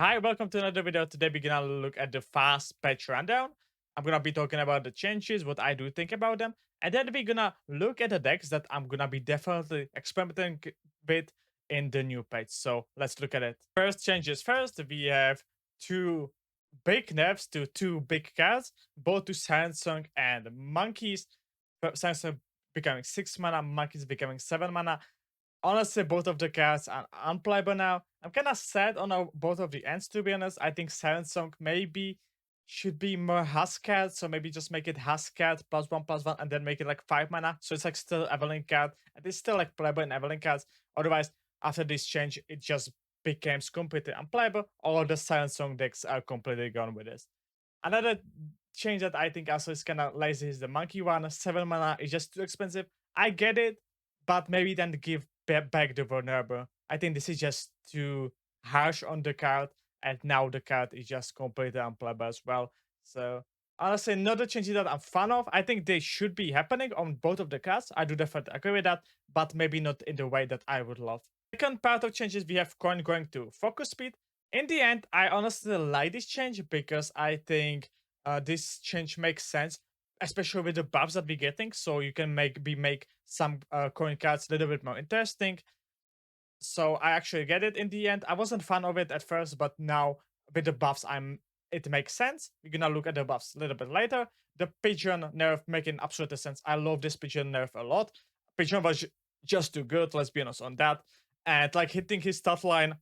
Hi, welcome to another video. Today we're gonna look at the fast patch rundown. I'm gonna be talking about the changes, what I do think about them, and then we're gonna look at the decks that I'm gonna be definitely experimenting with in the new patch. So let's look at it. First changes first, we have two big nerfs to two big cards, both to Sansong and Monkeys. Sansong becoming 6 mana, Monkeys becoming 7 mana. Honestly, both of the cards are unplayable now. I'm kind of sad on both of the ends, to be honest. I think Song maybe should be more Huscat, so maybe just make it Huscat +1/+1 and then make it like 5 mana. So it's like still Evelyn card, and it's still like playable in Evelyn cards. Otherwise, after this change, it just becomes completely unplayable. All the Song decks are completely gone with this. Another change that I think also is kind of lazy is the Monkey one. 7 mana is just too expensive. I get it, but maybe then give back the vulnerable. I think this is just too harsh on the card, and now the card is just completely unplayable as well. So honestly, another changes that I'm fan of. I think they should be happening on both of the cards. I do definitely agree with that, but maybe not in the way that I would love. Second part of changes, we have coin going to focus speed. In the end, I honestly like this change because I think this change makes sense, especially with the buffs that we're getting. So you can make some coin cards a little bit more interesting. So I actually get it in the end. I wasn't fan of it at first, but now with the buffs, it makes sense. We're gonna look at the buffs a little bit later. The pigeon nerf making absolute sense. I love this pigeon nerf a lot. Pigeon was just too good, let's be honest on that. And like hitting his stat line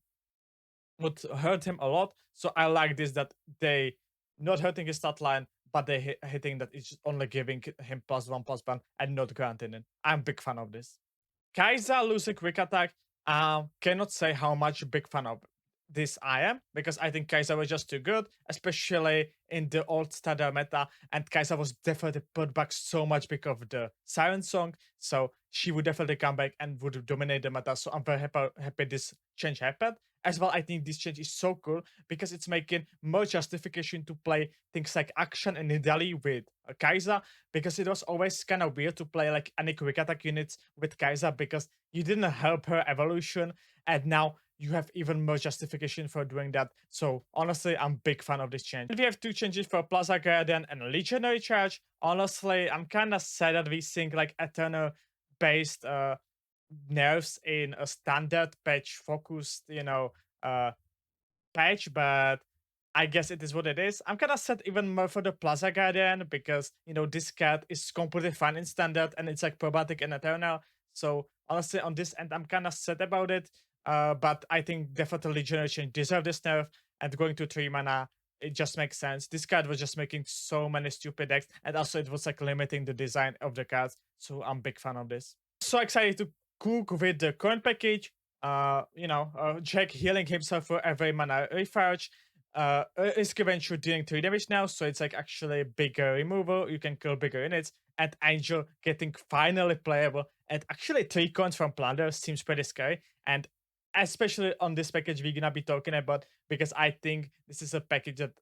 would hurt him a lot. So I like this that they not hurting his stat line, but they hitting that it's only giving him +1/+1 and not granting it. I'm a big fan of this. Kai'Sa losing quick attack. Cannot say how much big fan of this I am because I think Kai'Sa was just too good, especially in the old standard meta. And Kai'Sa was definitely put back so much because of the Siren Song. So she would definitely come back and would dominate the meta. So I'm very happy this change happened. As well, I think this change is so cool because it's making more justification to play things like Action and Nidalee with Kai'Sa, because it was always kind of weird to play like any quick attack units with Kai'Sa because you didn't help her evolution, and now you have even more justification for doing that. So honestly, I'm a big fan of this change. And we have two changes for Plaza Guardian and Legionary Charge. Honestly, I'm kind of sad that we think like Eternal based nerfs in a standard patch focused, patch, but I guess it is what it is. I'm kind of sad even more for the Plaza Guardian because, this card is completely fine in standard and it's like BaJAtak and Eternal. So honestly, on this end, I'm kind of sad about it. But I think definitely Generation deserve this nerf, and going to 3 mana, it just makes sense. This card was just making so many stupid decks, and also it was like limiting the design of the cards. So I'm a big fan of this. So excited to cook with the current package. Jack healing himself for every mana recharge. Is given through dealing 3 damage now, so it's like actually bigger removal. You can kill bigger units. And Angel getting finally playable. And actually 3 coins from Plunder seems pretty scary. And especially on this package we're gonna be talking about, because I think this is a package that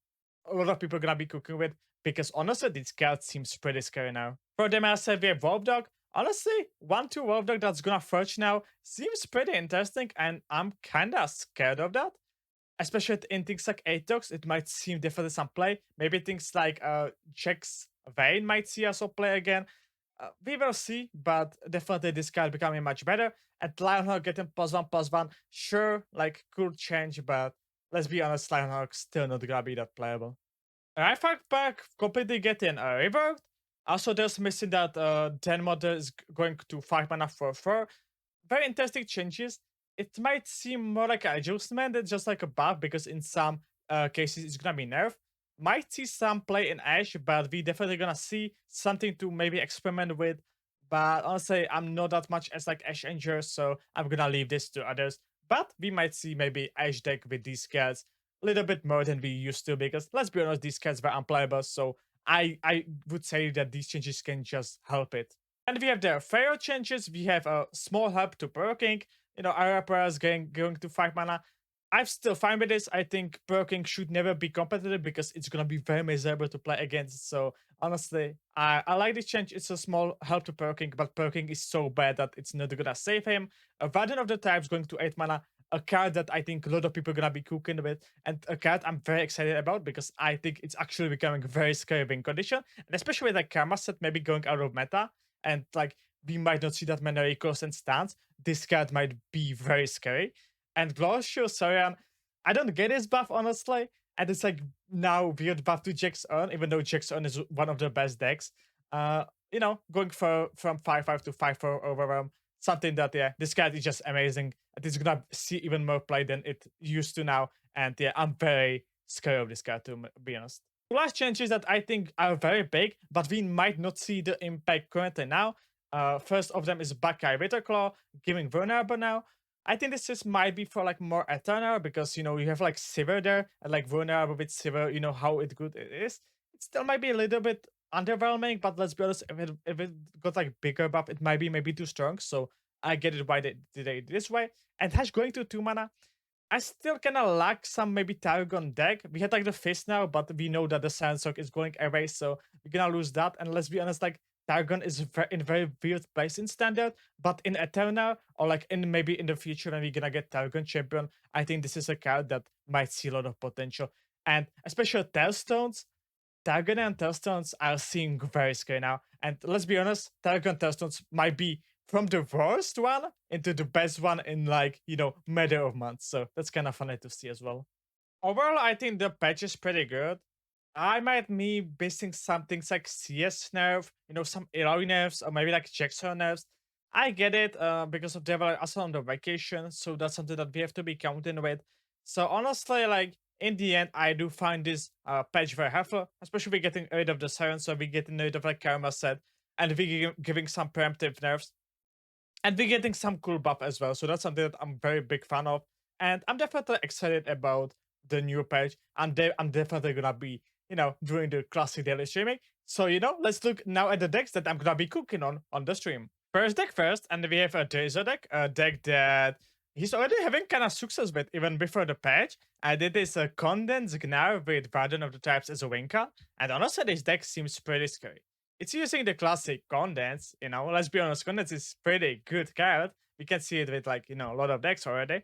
a lot of people are gonna be cooking with. Because honestly, this card seems pretty scary now. For them, I said we have Wolf Dog. Honestly, 1/2 Wolf Dog that's gonna fudge now seems pretty interesting, and I'm kinda scared of that. Especially in things like 8 dogs, it might seem definitely some play. Maybe things like Jack's Vein might see us play again. We will see, but definitely this card becoming much better. And Lionhawk getting +1/+1, sure, like cool change, but let's be honest, Lionhawk still not gonna be that playable. Rifle pack completely getting reworked. Also, there's missing that Den model is going to 5 mana for 4. Very interesting changes. It might seem more like an adjustment than just like a buff, because in some cases it's gonna be nerfed. Might see some play in Ash, but we definitely gonna see something to maybe experiment with. But honestly, I'm not that much as like Ash Ranger, so I'm gonna leave this to others. But we might see maybe Ash deck with these cards a little bit more than we used to, because let's be honest, these cards were unplayable. So I would say that these changes can just help it. And we have the fair changes. We have a small help to perking. Aura Prayers going to 5 mana. I'm still fine with this. I think perking should never be competitive because it's gonna be very miserable to play against. So honestly, I like this change. It's a small help to perking, but perking is so bad that it's not gonna save him. A Guardian of the Types going to 8 mana. a card that I think a lot of people are gonna be cooking with, and a card I'm very excited about because I think it's actually becoming very scary in condition, and especially with like Karma set maybe going out of meta, and like we might not see that many recalls and stands. This card might be very scary. And Glorious Sorian, I don't get his buff honestly, and it's like now weird buff to Jack's Urn, even though Jack's Urn is one of the best decks. You know, going for from 5/5 to 5/4 overwhelm, something that yeah, this card is just amazing. It's gonna see even more play than it used to now, and yeah, I'm very scared of this card to be honest. The last changes that I think are very big, but we might not see the impact currently now. First of them is Buckeye Claw, giving vulnerable now. I think this is might be for like more Eternal because you know you have like Sivir there and like vulnerable with Sivir, you know how it good it is. It still might be a little bit underwhelming, but let's be honest, if it got like bigger buff, it might be maybe too strong. So I get it why they did it this way. And Hash going to 2 mana. I still kind of lack some maybe Targon deck. We had like the Fist now, but we know that the Sandsock is going away, so we're gonna lose that. And let's be honest, like Targon is in very weird place in Standard, but in Eternal or like in maybe in the future when we're gonna get Targon champion, I think this is a card that might see a lot of potential. And especially Tailstones, Targon and Tailstones are seeing very scary now. And let's be honest, Targon Tailstones might be from the worst one into the best one in like, you know, matter of months. So that's kind of funny to see as well. Overall, I think the patch is pretty good. I might be missing some things like CS nerf, you know, some Eloy nerfs, or maybe like Jackson nerfs. I get it because of they were also on the vacation, so that's something that we have to be counting with. So honestly, like in the end, I do find this patch very helpful, especially getting rid of the Siren, so we getting rid of like Karma set, and we giving some preemptive nerfs, and we're getting some cool buff as well. So that's something that I'm very big fan of, and I'm definitely excited about the new patch. I'm definitely gonna be, you know, doing the classic daily streaming. So you know, let's look now at the decks that I'm gonna be cooking on the stream. First deck first, and we have a Tracer deck, a deck that he's already having kind of success with even before the patch. And it is a Condense Gnar with Guardian of the Types as a win con. And honestly, this deck seems pretty scary. It's using the classic Condense, you know, let's be honest, Condense is pretty good card. We can see it with like, you know, a lot of decks already.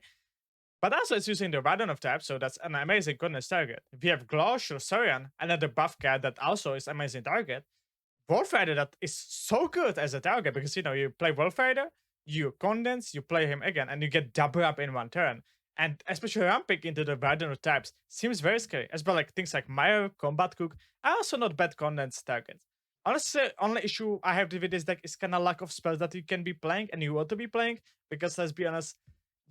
But also it's using the Guardian of Types, so that's an amazing Condense target. We have Glacial Sorian, another buff card that also is amazing target. Wolfrider that is so good as a target because you know you play Wolfrider, you condense, you play him again, and you get double up in one turn. And especially ramping into the Guardian of Types seems very scary. As well, like things like Meyer, Combat Cook are also not bad condense targets. Honestly, only issue I have with this deck is kind of lack of spells that you can be playing and you want to be playing. Because let's be honest,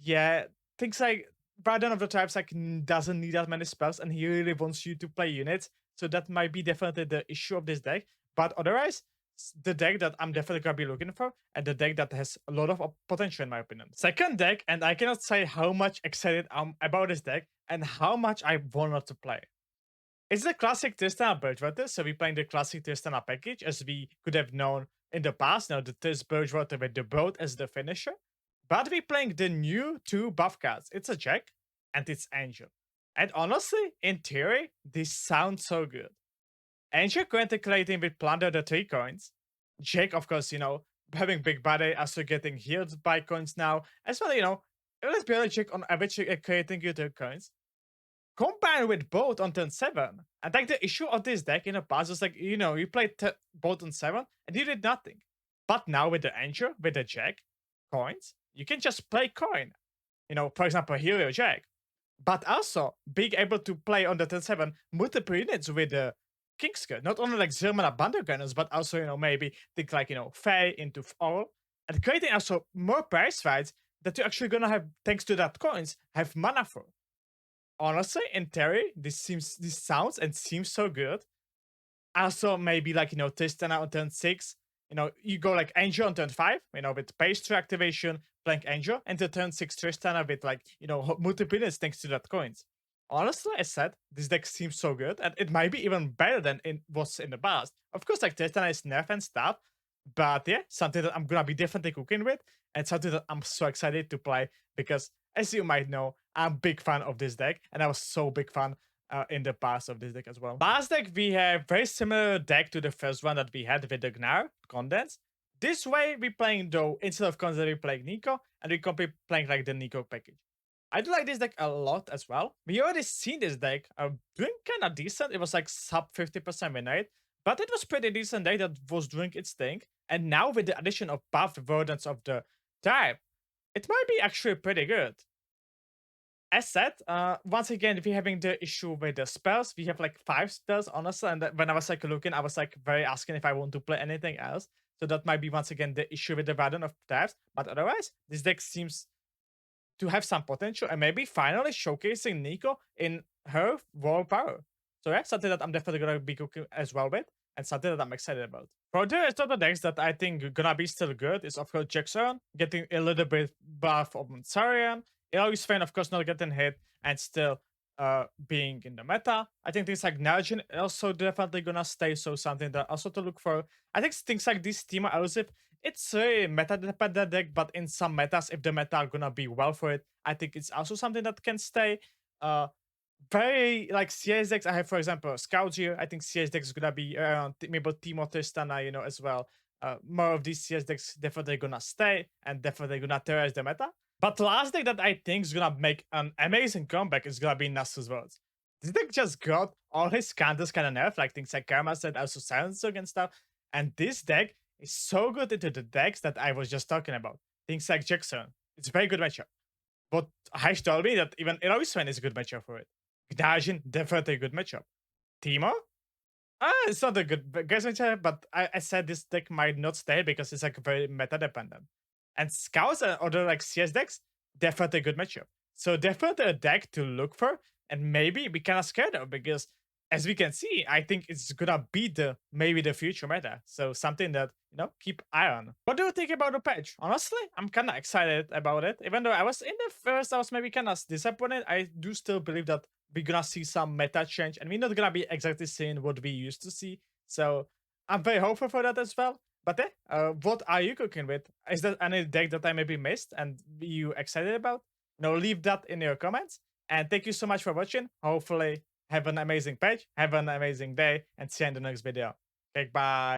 yeah, things like Guardian of the Types like doesn't need that many spells, and he really wants you to play units. So that might be definitely the issue of this deck. But otherwise, the deck that I'm definitely gonna be looking for, and the deck that has a lot of potential in my opinion. Second deck, and I cannot say how much excited I'm about this deck and how much I wanted to play. It's the classic Tristana Birchwater, so we're playing the classic Tristana package as we could have known in the past. Now the Trist Birchwater with the boat as the finisher. But we're playing the new 2 buff cards. It's a Jack and it's Angel. And honestly, in theory, this sounds so good. Angel currently creating with Plunder the 3 coins. Jack, of course, you know, having big body, also getting healed by coins now. As well, you know, let's be honest, Jack on average creating you 2 coins. Combined with both on turn 7. And like the issue of this deck in the past was like, you know, you played both on 7 and you did nothing. But now with the Angel, with the Jack coins, you can just play coin. You know, for example, Hero Jack. But also being able to play on the turn 7 multiple units with the Kingscode. Not only like 0 mana bundle gunners, but also, you know, maybe think like, you know, Fae into all. And creating also more prize fights that you're actually gonna have, thanks to that coins, have mana for. Honestly, in theory, this sounds and seems so good. Also, maybe like, you know, Tristana on turn 6. You know, you go like Angel on turn 5, you know, with Pastry activation, playing Angel, and the turn 6 Tristana with like, you know, multiple units thanks to that coins. Honestly, as said, this deck seems so good, and it might be even better than it was in the past. Of course, like Tristana is nerf and stuff, but yeah, something that I'm gonna be definitely cooking with, and something that I'm so excited to play because, as you might know, I'm a big fan of this deck, and I was so big fan in the past of this deck as well. Last deck, we have very similar deck to the first one that we had with the Gnar Condense. This way, we're playing though, instead of Condense, we're playing Neeko, and we're playing like the Neeko package. I do like this deck a lot as well. We already seen this deck doing kind of decent. It was like sub 50% win rate, but it was pretty decent deck that was doing its thing. And now with the addition of buff verdants of the type, it might be actually pretty good. As said, once again, we're having the issue with the spells. We have like 5 spells, honestly. And when I was like looking, I was like very asking if I want to play anything else. So that might be once again the issue with the verdant of types. But otherwise, this deck seems to have some potential and maybe finally showcasing Neeko in her raw power. So yeah, something that I'm definitely gonna be cooking as well with, and something that I'm excited about. For the rest of the decks that I think gonna be still good is of course Jackson, getting a little bit buff of Mansarian, Eloise Fane of course not getting hit and still being in the meta. I think things like Narjin also definitely gonna stay, so something that also to look for. I think things like this Teemo Elzip, it's a meta dependent deck, but in some metas, if the meta are gonna be well for it, I think it's also something that can stay. Very like CS decks. I have, for example, Scout here. I think CS decks is gonna be around maybe Teemo Tristana, as well. More of these CS decks definitely gonna stay and definitely gonna terrorize the meta. But the last deck that I think is gonna make an amazing comeback is gonna be Nasus Worlds. This deck just got all his counters kind of nerfed, like things like Karma Set, also Silencer and stuff. And this deck is so good into the decks that I was just talking about. Things like Jackson. It's a very good matchup. But Heish told me that even Eloise Fane is a good matchup for it. Gnar definitely a good matchup. Teemo? It's not a good guess matchup, but I said this deck might not stay because it's like very meta dependent. And Scouts and other like CS decks, definitely a good matchup. So definitely a deck to look for, and maybe be kind of scared of because as we can see, I think it's gonna be maybe the future meta. So something that keep eye on. What do you think about the patch? Honestly, I'm kind of excited about it. Even though I was in the first, I was maybe kind of disappointed. I do still believe that we're gonna see some meta change, and we're not gonna be exactly seeing what we used to see. So I'm very hopeful for that as well. But what are you cooking with? Is there any deck that I maybe missed and you excited about? Leave that in your comments. And thank you so much for watching. Hopefully have an amazing page, have an amazing day, and see you in the next video. Okay, bye.